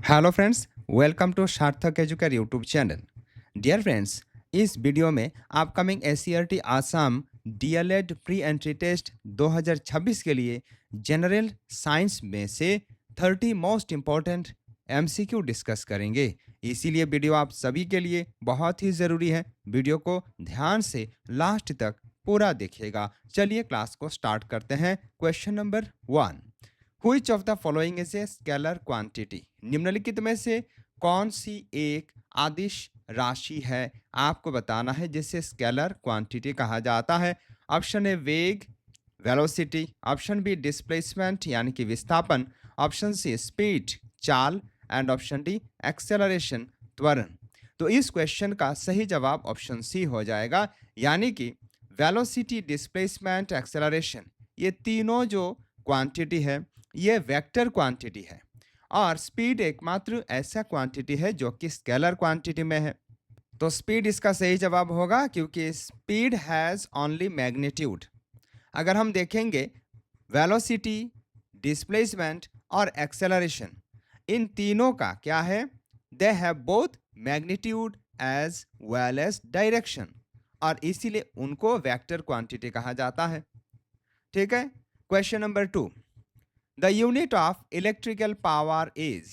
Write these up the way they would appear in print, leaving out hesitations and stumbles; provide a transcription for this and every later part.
Hello friends, welcome to Sarthak educator YouTube channel. Dear friends, इस video में upcoming SCERT Assam DElEd pre entry test 2026 के लिए general science में से 30 मोस्ट इम्पॉर्टेंट एमसीक्यू डिस्कस करेंगे। इसीलिए वीडियो आप सभी के लिए बहुत ही ज़रूरी है। वीडियो को ध्यान से लास्ट तक पूरा देखिएगा। चलिए क्लास को स्टार्ट करते हैं। Question number 1, Which of the following is a scalar quantity? निम्नलिखित में से कौन सी एक आदिश राशि है, आपको बताना है, जिसे स्केलर क्वांटिटी कहा जाता है। ऑप्शन ए वेग वेलोसिटी, ऑप्शन बी डिस्प्लेसमेंट यानी कि विस्थापन, ऑप्शन सी स्पीड चाल एंड ऑप्शन डी एक्सेलरेशन त्वरण। तो इस क्वेश्चन का सही जवाब ऑप्शन सी हो जाएगा, यानी कि वेलोसिटी, डिस्प्लेसमेंट, एक्सेलरेशन, ये तीनों जो क्वांटिटी है ये वेक्टर क्वांटिटी है और स्पीड एकमात्र ऐसा क्वांटिटी है जो कि स्केलर क्वांटिटी में है। तो स्पीड इसका सही जवाब होगा, क्योंकि स्पीड हैज़ ओनली मैग्नीट्यूड। अगर हम देखेंगे वेलोसिटी, डिस्प्लेसमेंट और एक्सेलरेशन, इन तीनों का क्या है, they have both magnitude as well as direction, और इसीलिए उनको वेक्टर क्वांटिटी कहा जाता है। ठीक है। Question number 2, the unit of electrical power is,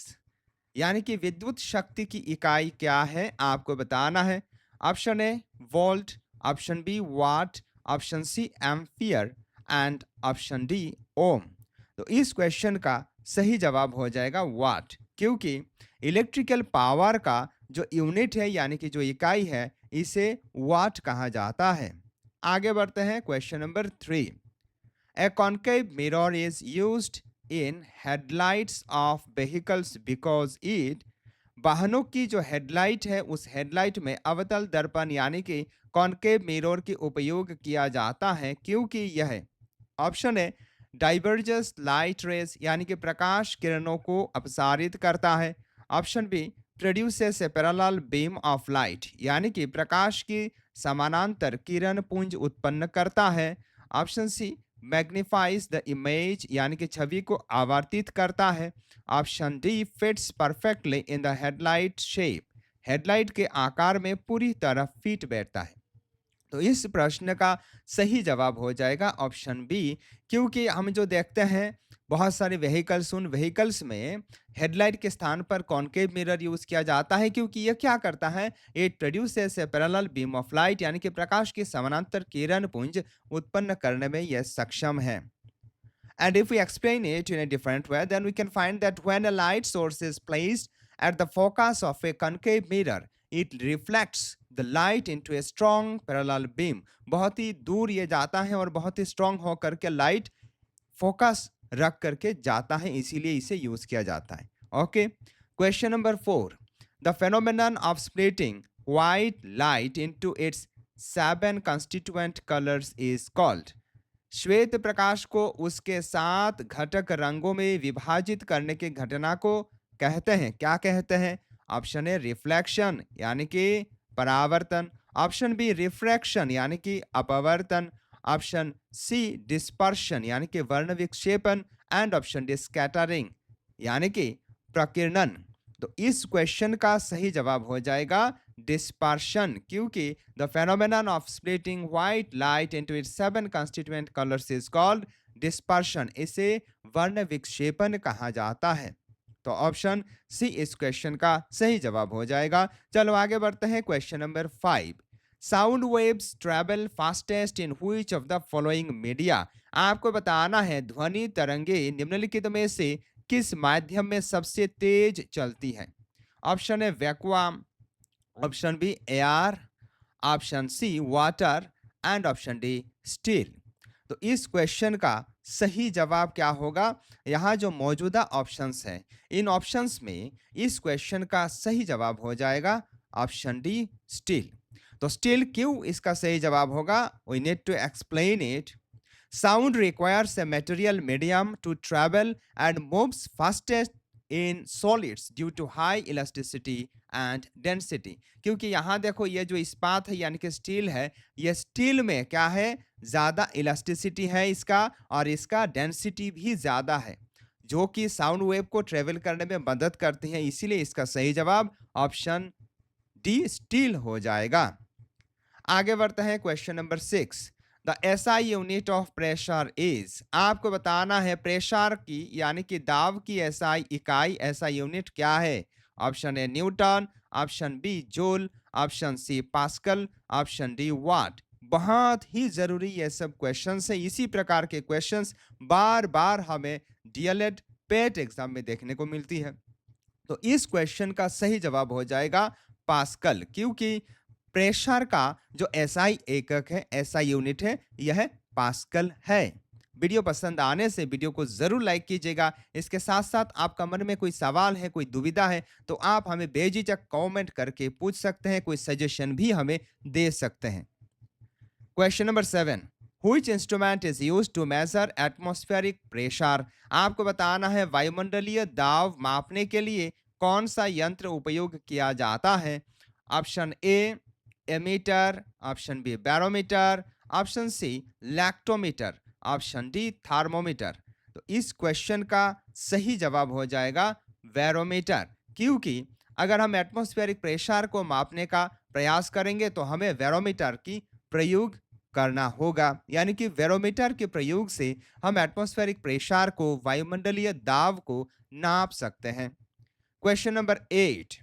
यानी कि विद्युत शक्ति की इकाई क्या है, आपको बताना है। Option A volt, option B watt, option C ampere and option D ohm. तो इस क्वेश्चन का सही जवाब हो जाएगा वाट, क्योंकि इलेक्ट्रिकल पावर का जो यूनिट है यानी कि जो इकाई है, इसे वाट कहा जाता है। आगे बढ़ते हैं। Question number 3, A concave mirror is used in headlights of vehicles because it, वाहनों की जो हेडलाइट है उस हेडलाइट में अवतल दर्पण यानी कि कॉन्केव मिरर की उपयोग किया जाता है, क्योंकि यह ऑप्शन है डाइवर्जस लाइट रेज यानी कि प्रकाश किरणों को अपसारित करता है, option B produces a parallel beam of light यानी कि प्रकाश की समानांतर किरण पुंज उत्पन्न करता है, option C magnifies the image यानी कि छवि को आवर्तित करता है, option D fits perfectly in the headlight shape, headlight के आकार में पूरी तरह फिट बैठता है। तो इस प्रश्न का सही जवाब हो जाएगा ऑप्शन बी, क्योंकि हम जो देखते हैं बहुत सारे व्हीकल्स, उन व्हीकल्स में हेडलाइट के स्थान पर कॉन्केव मिरर यूज किया जाता है, क्योंकि यह क्या करता है, it produces a parallel beam of light यानी कि प्रकाश की समानांतर किरण पुंज उत्पन्न करने में यह सक्षम है। And if we explain it in a different way, then we can find that when a light source is placed at the focus of a concave mirror, it reflects the light into a strong parallel beam. बहुत ही दूर ये जाता है और बहुत ही strong होकर के light focus रख करके जाता है, इसीलिए इसे यूज किया जाता है। Okay. Question number 4, the phenomenon of splitting white light into its 7 constituent colors is called, श्वेत प्रकाश को उसके 7 घटक रंगों में विभाजित करने की घटना को कहते हैं, क्या कहते हैं। ऑप्शन ए रिफ्लेक्शन यानी कि परावर्तन, ऑप्शन बी रिफ्रैक्शन यानी कि अपवर्तन, ऑप्शन सी डिस्पर्शन यानी कि वर्ण विक्षेपन एंड ऑप्शन डी स्कैटरिंग यानी कि प्रकीर्णन। तो इस क्वेश्चन का सही जवाब हो जाएगा डिस्पर्शन, क्योंकि the phenomenon of splitting white light into its 7 constituent colors is called dispersion, इसे वर्ण विक्षेपन कहा जाता है। तो ऑप्शन सी इस क्वेश्चन का सही जवाब हो जाएगा। चलो आगे बढ़ते हैं। Question number 5, sound waves travel fastest in which of the following media, आपको बताना है ध्वनि तरंगे निम्नलिखित में से किस माध्यम में सबसे तेज चलती है। Option A vacuum, option B air, option C water and option D steel. तो इस क्वेश्चन का सही जवाब क्या होगा, यहाँ जो मौजूदा ऑप्शंस हैं, इन ऑप्शंस में इस क्वेश्चन का सही जवाब हो जाएगा ऑप्शन डी स्टील। तो स्टील क्यों इसका सही जवाब होगा, we need to explain it. Sound requires a material medium to travel and moves fastest in solids due to high elasticity and density, क्योंकि यहाँ देखो ये जो इस्पात है यानी कि स्टील है, ये स्टील में क्या है, ज़्यादा इलास्टिसिटी है इसका और इसका डेंसिटी भी ज़्यादा है, जो कि साउंड वेव को ट्रेवल करने में मदद करती हैं, इसीलिए इसका सही जवाब ऑप्शन डी स्टील हो जाएगा। आगे बढ़ते हैं question number 6। The SI unit of pressure is, आपको बताना है प्रेशर की यानी कि दाब की एसआई इकाई, ऐसा यूनिट क्या है? Option A newton, option B joule, option C pascal, option D watt. बहुत ही जरूरी ये सब क्वेश्चंस है। इसी प्रकार के क्वेश्चंस बार बार हमें डीएलएड पेट एग्जाम में देखने को मिलती है। तो इस क्वेश्चन का सही जवाब हो जाएगा पास्कल, क्योंकि प्रेशर का जो एसआई एकक है, एसआई यूनिट है, यह पास्कल है। वीडियो पसंद आने से वीडियो को जरूर लाइक कीजिएगा। इसके साथ साथ आपका मन में कोई सवाल है, कोई दुविधा है, तो आप हमें बेझिझक कमेंट करके पूछ सकते हैं, कोई सजेशन भी हमें दे सकते हैं। Question number 7। Which instrument is used to measure atmospheric pressure? आपको बताना है वायुमंडलीय दाब मापने के लिए कौन सा यंत्र उपयोग किया जाता है? Option A ammeter, option B barometer, option C lactometer, option D thermometer. तो इस क्वेश्चन का सही जवाब हो जाएगा बैरोमीटर, क्योंकि अगर हम एटमॉस्फेरिक प्रेशर को मापने का प्रयास करेंगे तो हमें बैरोमीटर की प्रयोग करना होगा, यानी कि बैरोमीटर के प्रयोग से हम एटमॉस्फेरिक प्रेशर को, वायुमंडलीय दाब को नाप सकते हैं। Question number 8।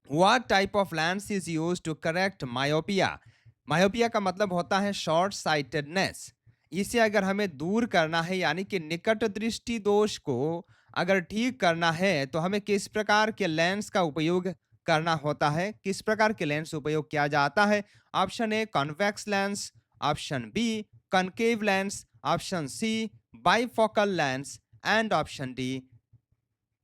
What type of lens is used to correct myopia? Myopia का मतलब होता है शॉर्ट साइटेडनेस। इसे अगर हमें दूर करना है, यानी कि निकट दृष्टि दोष को अगर ठीक करना है, तो हमें किस प्रकार के लेंस का उपयोग करना होता है? किस प्रकार के लेंस उपयोग किया जाता है? Option A convex lens, option B concave lens, option C bifocal lens and option D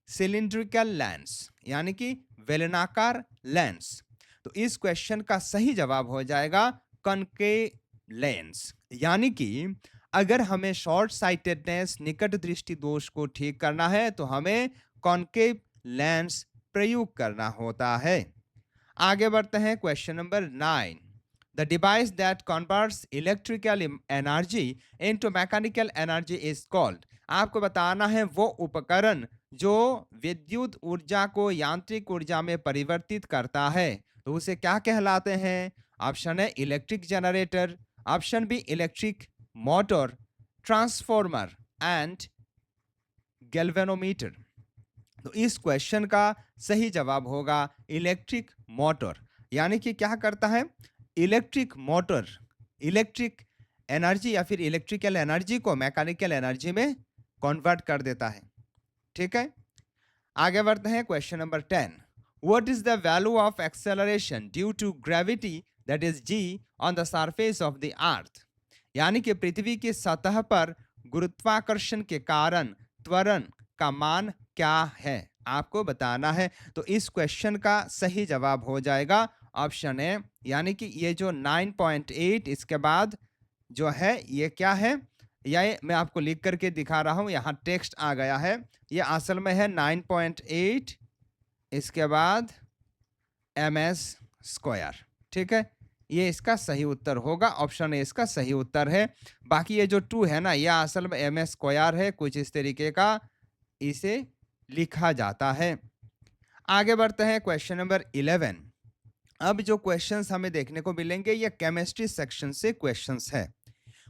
cylindrical lens, यानी कि बेलनाकार लेंस। तो इस क्वेश्चन का सही जवाब हो जाएगा कनकेव लेंस, यानी कि अगर हमें शॉर्ट साइटेडनेस, निकट दृष्टि दोष को ठीक करना है, तो हमें कॉनकेव लेंस प्रयोग करना होता है। आगे बढ़ते हैं question number 9। The device that converts electrical energy into mechanical energy is called. आपको बताना है वो उपकरण जो विद्युत ऊर्जा को यांत्रिक ऊर्जा में परिवर्तित करता है, तो उसे क्या कहलाते हैं? Option A electric generator, option B electric motor, transformer and galvanometer. तो इस क्वेश्चन का सही जवाब होगा इलेक्ट्रिक मोटर, यानी कि क्या करता है? इलेक्ट्रिक मोटर इलेक्ट्रिक एनर्जी या फिर इलेक्ट्रिकल एनर्जी को मैकेनिकल एनर्जी में कन्वर्ट कर देता है। ठीक है, आगे बढ़ते हैं question number 10। What is the value of acceleration due to gravity that is G on the surface of the earth? यानी कि पृथ्वी की सतह पर गुरुत्वाकर्षण के कारण त्वरण का मान क्या है, आपको बताना है। तो इस क्वेश्चन का सही जवाब हो जाएगा ऑप्शन ए, यानी कि ये जो 9.8 इसके बाद जो है ये क्या है, ये मैं आपको लिख करके दिखा रहा हूं, यहाँ टेक्स्ट आ गया है, ये असल में है 9.8 इसके बाद ms स्क्वायर। ठीक है, ये इसका सही उत्तर होगा, ऑप्शन ए इसका सही उत्तर है। बाकी ये जो 2 है ना, यह असल में ms स्क्वायर है, कुछ इस तरीके का इसे लिखा जाता है। आगे बढ़ते हैं क्वेश्चन नंबर 11। अब जो क्वेश्चंस हमें देखने को मिलेंगे ये केमिस्ट्री सेक्शन से क्वेश्चंस है।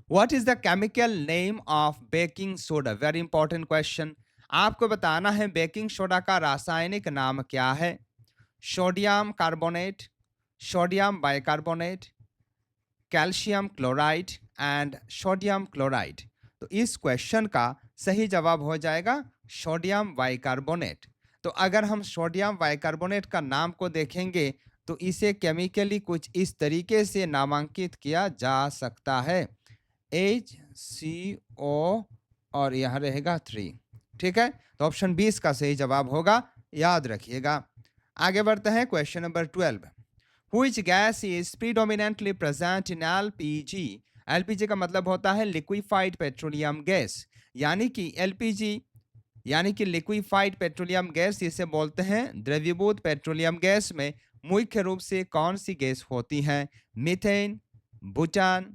What is the chemical name of baking soda? Very important question. आपको बताना है बेकिंग सोडा का रासायनिक नाम क्या है? Sodium carbonate, sodium bicarbonate, calcium chloride and sodium chloride. तो इस क्वेश्चन का सही जवाब हो जाएगा सोडियम बाइकार्बोनेट। तो अगर हम सोडियम बाइकार्बोनेट का नाम को देखेंगे तो इसे केमिकली कुछ इस तरीके से नामांकित किया जा सकता है, HCO और यहाँ रहेगा 3। ठीक है, तो ऑप्शन 20 का सही जवाब होगा, याद रखिएगा। आगे बढ़ते हैं question number 12। Which gas is predominantly present in LPG? LPG का मतलब होता है लिक्विफाइड पेट्रोलियम गैस, यानी कि LPG यानी कि लिक्विफाइड पेट्रोलियम गैस इसे बोलते हैं। द्रवीभूत पेट्रोलियम गैस में मुख्य रूप से कौन सी गैस होती है? Methane, Bhutan,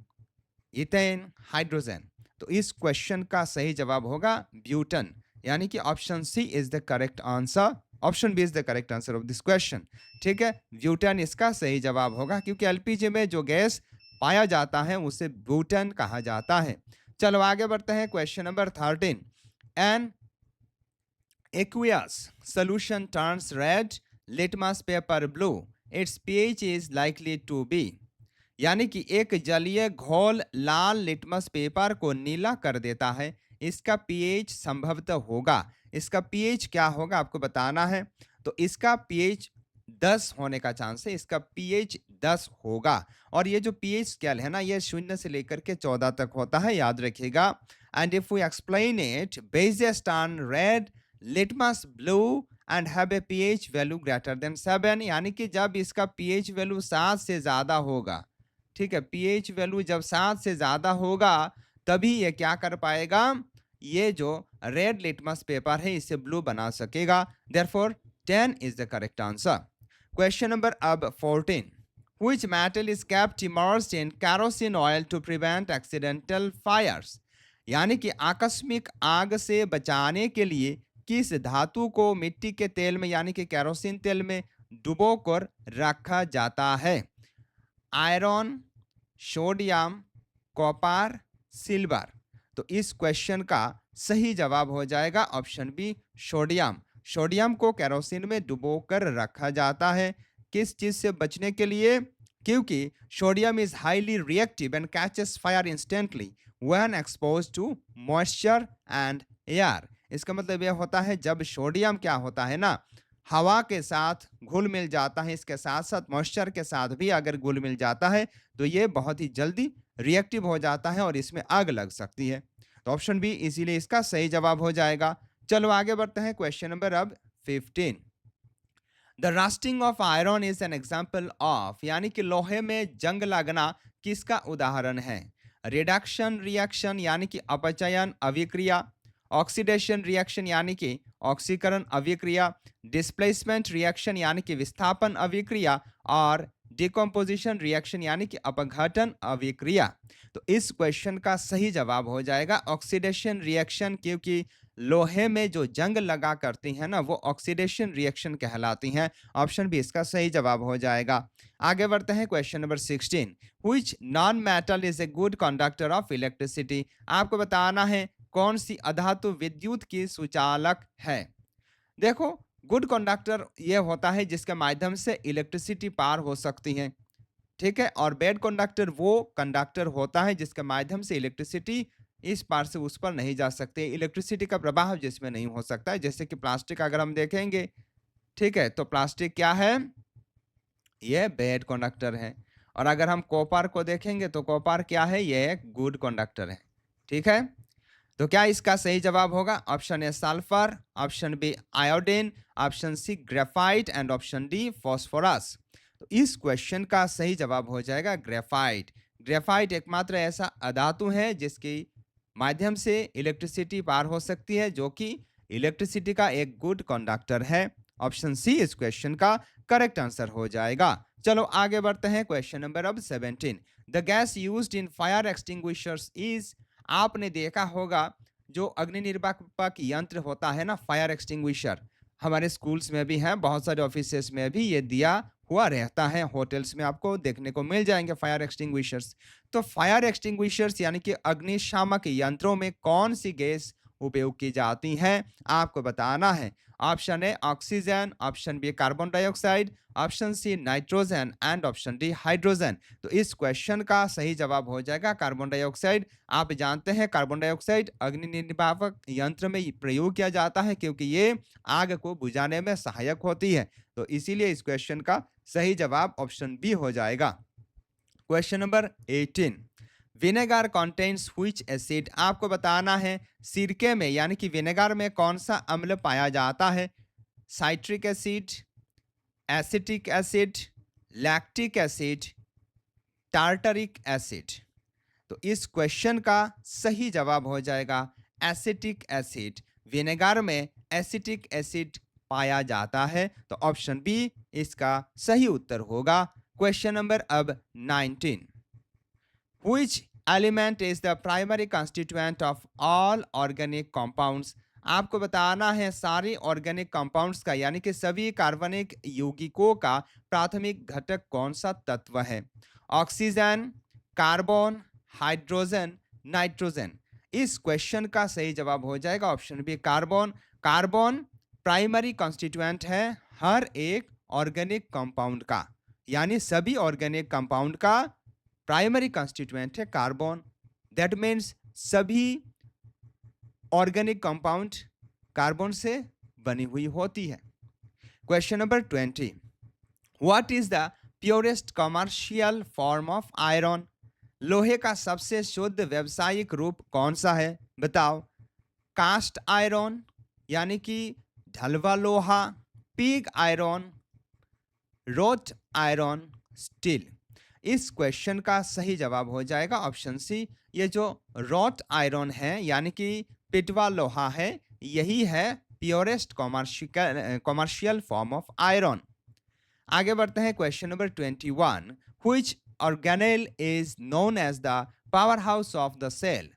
ethane, hydrogen. तो इस क्वेश्चन का सही जवाब होगा ब्यूटन, यानी कि option C is the correct answer, option B is the correct answer of this question. ठीक है, ब्यूटेन इसका सही जवाब होगा, क्योंकि एलपीजी में जो गैस पाया जाता है उसे ब्यूटेन कहा जाता है। चलो आगे बढ़ते हैं, question number 13। An aqueous solution turns red, litmus paper blue, its pH is likely to be। यानी कि एक जलीय घोल लाल लिटमस पेपर को नीला कर देता है, इसका पीएच संभवतः होगा। इसका पीएच क्या होगा आपको बताना है। तो इसका पीएच 10 होने का चांस है, इसका पीएच 10 होगा। और ये जो पीएच स्केल है ना, ये 0 से लेकर के 14 तक होता है, याद रखिएगा। And if we explain it, bases turn red, litmus blue and have a pH value greater than 7। यानी कि जब इसका पीएच वैल्यू 7 से ज्यादा होगा, ठीक है, पीएच वैल्यू जब 7 से ज्यादा होगा तभी ये क्या कर पाएगा, ये जो रेड लिटमस पेपर है इसे ब्लू बना सकेगा। Therefore 10 is the correct answer. Question number अब 14। Which metal is kept immersed in kerosene oil to prevent accidental fires? यानी कि आकस्मिक आग से बचाने के लिए किस धातु को मिट्टी के तेल में यानी कि केरोसिन तेल में डुबोकर रखा जाता है? Iron, sodium, copper, silver. तो इस क्वेश्चन का सही जवाब हो जाएगा ऑप्शन बी, सोडियम। सोडियम को केरोसिन में डुबोकर रखा जाता है, किस चीज से बचने के लिए? क्योंकि sodium is highly reactive and catches fire instantly when exposed to moisture and air. इसका मतलब यह होता है जब सोडियम क्या होता है ना, हवा के साथ घुल मिल जाता है, इसके साथ साथ मॉइस्चर के साथ भी अगर घुल मिल जाता है तो ये बहुत ही जल्दी रिएक्टिव हो जाता है और इसमें आग लग सकती है। तो ऑप्शन बी इसीलिए इसका सही जवाब हो जाएगा। चलो आगे बढ़ते हैं, क्वेश्चन नंबर अब 15। The rusting of iron is an example of, यानी कि लोहे में जंग लगना किसका उदाहरण है? रिडक्शन रिएक्शन यानी कि अपचयन अभिक्रिया, ऑक्सीडेशन रिएक्शन यानी कि ऑक्सीकरण अभिक्रिया, डिस्प्लेसमेंट रिएक्शन यानी कि विस्थापन अभिक्रिया, और डिकम्पोजिशन रिएक्शन यानी कि अपघटन अभिक्रिया। तो इस क्वेश्चन का सही जवाब हो जाएगा ऑक्सीडेशन रिएक्शन, क्योंकि लोहे में जो जंग लगा करती हैं ना वो ऑक्सीडेशन रिएक्शन कहलाती हैं। ऑप्शन बी इसका सही जवाब हो जाएगा। आगे बढ़ते हैं, question number 16। Which non metal is a good conductor of electricity? आपको बताना है कौन सी अधातु विद्युत की सुचालक है। देखो, गुड कंडक्टर यह होता है जिसके माध्यम से इलेक्ट्रिसिटी पार हो सकती है, ठीक है, और बैड कंडक्टर वो कंडक्टर होता है जिसके माध्यम से इलेक्ट्रिसिटी इस पार से उस पर नहीं जा सकती, इलेक्ट्रिसिटी का प्रभाव जिसमें नहीं हो सकता है। जैसे कि प्लास्टिक अगर हम देखेंगे, ठीक है, तो प्लास्टिक क्या है, ये बैड कंडक्टर है। और अगर हम कॉपर को देखेंगे तो कॉपर क्या है, ये एक गुड कंडक्टर है। ठीक है, तो क्या इसका सही जवाब होगा? Option A sulphur, option B iodine, option C graphite and option D phosphorus. तो इस क्वेश्चन का सही जवाब हो जाएगा ग्रेफाइट। ग्रेफाइट एकमात्र ऐसा अधातु है जिसके माध्यम से इलेक्ट्रिसिटी पार हो सकती है, जो कि इलेक्ट्रिसिटी का एक गुड कंडक्टर है। ऑप्शन सी इस क्वेश्चन का करेक्ट आंसर हो जाएगा। चलो आगे बढ़ते हैं, क्वेश्चन नंबर अब 17। The gas used in fire extinguishers is, आपने देखा होगा जो अग्नि निर्वापक यंत्र होता है ना, फायर एक्सटिंग्विशर, हमारे स्कूल्स में भी है, बहुत सारे ऑफिसेस में भी ये दिया हुआ रहता है, होटल्स में आपको देखने को मिल जाएंगे फायर एक्सटिंग्विशर्स। तो फायर एक्सटिंग्विशर्स यानी कि अग्निशामक यंत्रों में कौन सी गैस उपयोग की जाती है, आपको बताना है। Option A oxygen, option B carbon dioxide, option C nitrogen and option D hydrogen. तो इस क्वेश्चन का सही जवाब हो जाएगा कार्बन डाइऑक्साइड। आप जानते हैं कार्बन डाइऑक्साइड अग्नि निर्वापक यंत्र में प्रयोग किया जाता है क्योंकि ये आग को बुझाने में सहायक होती है। तो इसीलिए इस क्वेश्चन का सही जवाब ऑप्शन बी हो जाएगा। Question number 18। Vinegar contains which acid, आपको बताना है सिरके में यानी कि विनेगर में कौन सा अम्ल पाया जाता है? Citric acid, acetic acid, lactic acid, tartaric acid. तो इस क्वेश्चन का सही जवाब हो जाएगा एसिटिक एसिड। विनेगर में एसिटिक एसिड पाया जाता है, तो ऑप्शन बी इसका सही उत्तर होगा। क्वेश्चन नंबर अब 19। Which element is the primary constituent of all organic compounds? आपको बताना है सारे ऑर्गेनिक कंपाउंड्स का यानी कि सभी कार्बनिक यौगिकों का प्राथमिक घटक कौन सा तत्व है। Oxygen, carbon, hydrogen, nitrogen. इस क्वेश्चन का सही जवाब हो जाएगा option B carbon. Carbon primary constituent है हर एक ऑर्गेनिक कंपाउंड का, यानी सभी ऑर्गेनिक कंपाउंड का प्राइमरी कॉन्स्टिट्यूएंट है कार्बन। दैट मीन्स सभी ऑर्गेनिक कंपाउंड कार्बन से बनी हुई होती है। Question number 20, what is the purest commercial form of iron. लोहे का सबसे शुद्ध व्यावसायिक रूप कौन सा है, बताओ। कास्ट आयरन यानी कि ढलवा लोहा, pig iron, road iron, steel. इस क्वेश्चन का सही जवाब हो जाएगा ऑप्शन सी। ये जो रोट आयरन है यानी कि पिटवा लोहा है, यही है purest commercial form of iron. आगे बढ़ते हैं question number 21, which organelle is known as the power house of the cell.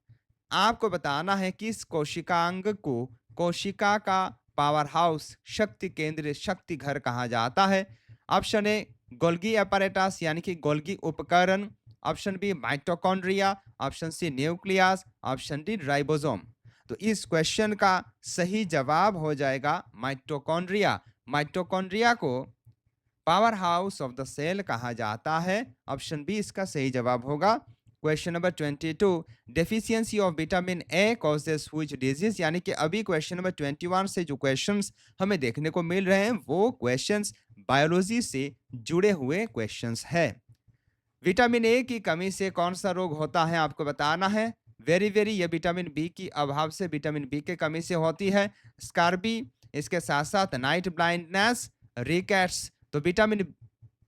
आपको बताना है किस कोशिकांग को कोशिका का पावर हाउस, शक्ति केंद्र, शक्ति घर कहा जाता है। ऑप्शन ए गोल्गी एपरेटस यानी कि गोल्गी उपकरण, option B mitochondria, option C nucleus, option D ribosome. तो इस क्वेश्चन का सही जवाब हो जाएगा माइटोकॉन्ड्रिया। माइटोकॉन्ड्रिया को power house of the cell कहा जाता है। ऑप्शन बी इसका सही जवाब होगा। Question number 22, deficiency of vitamin A causes which disease. यानी कि अभी क्वेश्चन नंबर 21 से जो क्वेश्चंस हमें देखने को मिल रहे हैं वो क्वेश्चंस बायोलॉजी से जुड़े हुए क्वेश्चंस है। विटामिन ए की कमी से कौन सा रोग होता है आपको बताना है। वेरी ये विटामिन बी की अभाव से, विटामिन बी के कमी से होती है। स्कारबी, इसके साथ साथ नाइट ब्लाइंडनेस, रिकेट्स। तो विटामिन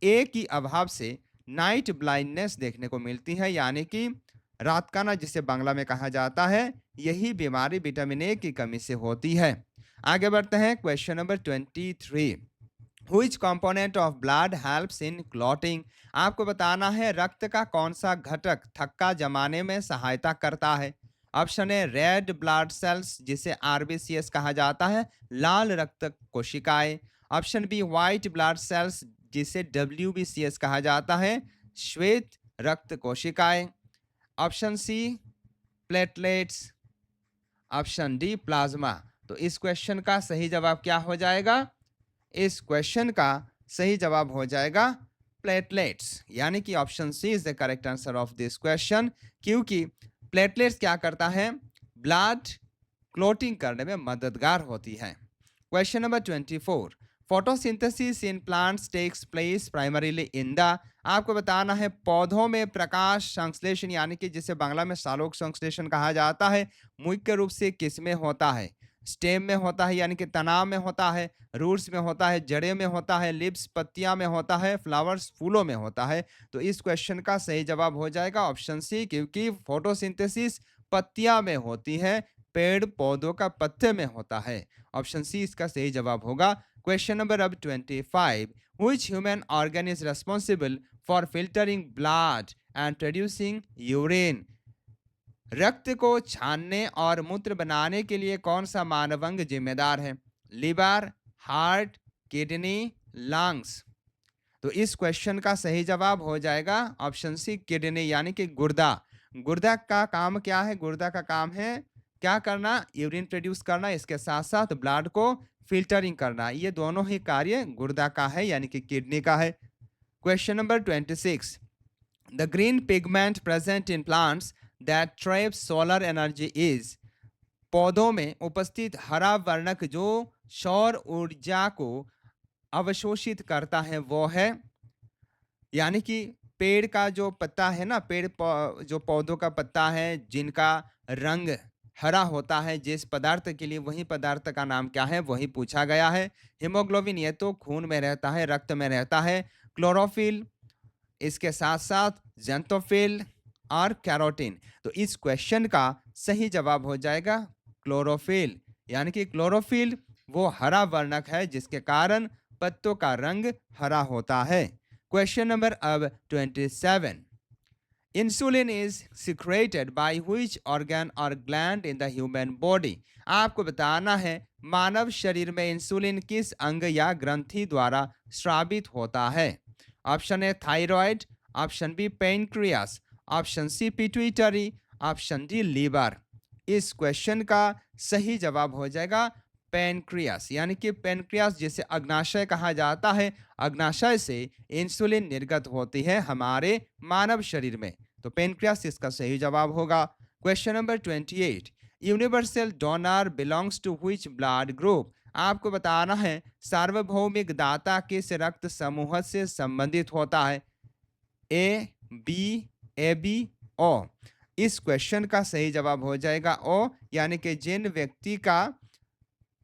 ए की अभाव से नाइट ब्लाइंडनेस देखने को मिलती है, यानी कि रात काना जिसे बांग्ला में कहा जाता है, यही बीमारी विटामिन ए की कमी से होती है। आगे बढ़ते हैं question number 23, which component of blood helps in clotting. आपको बताना है रक्त का कौन सा घटक थक्का जमाने में सहायता करता है। Option A red blood cells जिसे आरबीसीएस कहा जाता है, लाल रक्त कोशिकाएं। Option B white blood cells जिसे डब्ल्यूबीसीएस कहा जाता है, श्वेत रक्त कोशिकाएं। Option C platelets, option D plasma. तो इस क्वेश्चन का सही जवाब क्या हो जाएगा। इस क्वेश्चन का सही जवाब हो जाएगा प्लेटलेट्स, यानी कि option C is the correct answer of this question, क्योंकि प्लेटलेट्स क्या करता है, ब्लड क्लोटिंग करने में मददगार होती है। Question number 24, photosynthesis in plants takes place primarily in the. आपको बताना है पौधों में प्रकाश संश्लेषण यानी कि जिसे बांग्ला में सालोक संश्लेषण कहा जाता है, मुख्य रूप से किस में होता है। स्टेम में होता है यानी कि तना में होता है, रूट्स में होता है, जड़े में होता है, लिप्स पत्तियां में होता है, फ्लावर्स फूलों में होता है। तो इस क्वेश्चन का सही जवाब हो जाएगा ऑप्शन सी, क्योंकि फोटोसिंथेसिस पत्तियां में होती है, पेड़ पौधों का पत्ते में होता है। ऑप्शन सी इसका सही जवाब होगा। क्वेश्चन नंबर अब 25, which human organ is responsible for filtering blood and producing urine. रक्त को छानने और मूत्र बनाने के लिए कौन सा मानव अंग जिम्मेदार है। Liver, heart, kidney, lungs. तो इस क्वेश्चन का सही जवाब हो जाएगा ऑप्शन सी किडनी, यानी कि गुर्दा। गुर्दा का काम क्या है, गुर्दा का काम है क्या करना, यूरिन प्रोड्यूस करना, इसके साथ साथ ब्लड को फिल्टरिंग करना। ये दोनों ही कार्य गुर्दा का है यानी कि किडनी का है। Question number 26, the green pigment present in plants that traps solar energy is. पौधों में उपस्थित हरा वर्णक जो सौर ऊर्जा को अवशोषित करता है वो है, यानी कि पेड़ का जो पत्ता है ना, जो पौधों का पत्ता है जिनका रंग हरा होता है, जिस पदार्थ के लिए, वही पदार्थ का नाम क्या है वही पूछा गया है। हीमोग्लोबिन ये तो खून में रहता है, रक्त में रहता है। क्लोरोफिल, इसके साथ साथ ज़ैंथोफिल और कैरोटीन। तो इस क्वेश्चन का सही जवाब हो जाएगा क्लोरोफिल, यानी कि क्लोरोफिल वो हरा वर्णक है जिसके कारण पत्तों का रंग हरा होता है। क्वेश्चन नंबर अब 27, insulin is secreted by which organ और gland in the human body. आपको बताना है मानव शरीर में इंसुलिन किस अंग या ग्रंथि द्वारा स्रावित होता है। Option A thyroid, option B pancreas, option C pituitary, option D liver. इस क्वेश्चन का सही जवाब हो जाएगा पेनक्रियास, यानी कि पेनक्रियास जिसे अग्नाशय कहा जाता है, अग्नाशय से इंसुलिन निर्गत होती है हमारे मानव शरीर में। तो पेनक्रियास इसका सही जवाब होगा। Question number 28, universal donor belongs to which blood group. आपको बताना है सार्वभौमिक दाता किस रक्त समूह से संबंधित होता है। ए, बी, ए बी, ओ। इस क्वेश्चन का सही जवाब हो जाएगा ओ, यानी कि जिन व्यक्ति का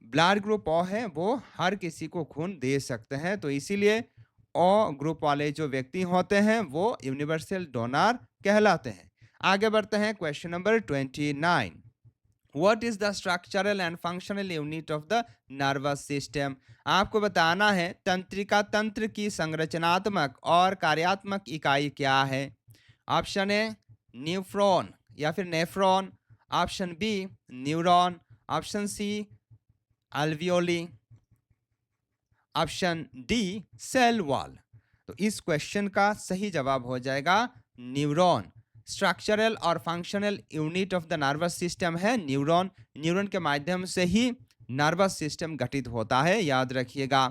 ब्लड ग्रुप ओ है वो हर किसी को खून दे सकते हैं, तो इसीलिए ओ ग्रुप वाले जो व्यक्ति होते हैं वो यूनिवर्सल डोनर कहलाते हैं। आगे बढ़ते हैं question number 29, what is the structural and functional unit of the nervous system. आपको बताना है तंत्रिका तंत्र की संरचनात्मक और कार्यात्मक इकाई क्या है। ऑप्शन ए न्यूफ्रॉन या फिर nephron, option B neuron, option C alveoli, option D cell wall. तो इस क्वेश्चन का सही जवाब हो जाएगा न्यूरॉन। स्ट्रक्चरल और functional unit of the nervous system है न्यूरॉन। न्यूरॉन के माध्यम से ही नर्वस सिस्टम गठित होता है, याद रखिएगा।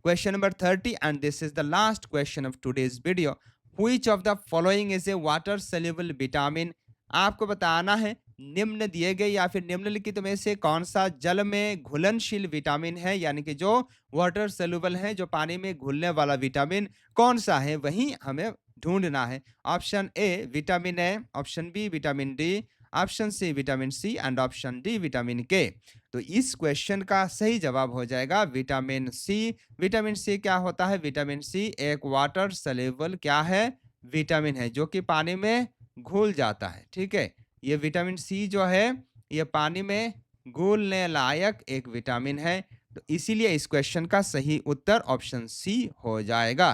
Question number 30 and this is the last question of today's video, which of the following is a water soluble vitamin. आपको बताना है निम्न दिए गए या फिर निम्नलिखित में से कौन सा जल में घुलनशील विटामिन है, यानी कि जो वाटर सोल्यूबल है, जो पानी में घुलने वाला विटामिन कौन सा है, वही हमें ढूंढना है। Option A vitamin A, option B vitamin D, option C vitamin C and option D vitamin K. तो इस क्वेश्चन का सही जवाब हो जाएगा विटामिन सी। विटामिन सी क्या होता है? विटामिन सी एक वाटर सोल्यूबल क्या है? विटामिन है, जो कि पानी में घुल जाता है। ठीक है, ये विटामिन सी जो है ये पानी में घुलने लायक एक विटामिन है, तो इसीलिए इस क्वेश्चन का सही उत्तर ऑप्शन सी हो जाएगा।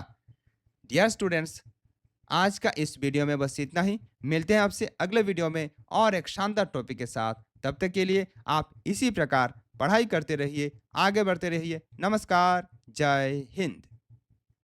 डियर स्टूडेंट्स, आज का इस वीडियो में बस इतना ही। मिलते हैं आपसे अगले वीडियो में और एक शानदार टॉपिक के साथ। तब तक के लिए आप इसी प्रकार पढ़ाई करते रहिए, आगे बढ़ते रहिए। नमस्कार, जय हिंद।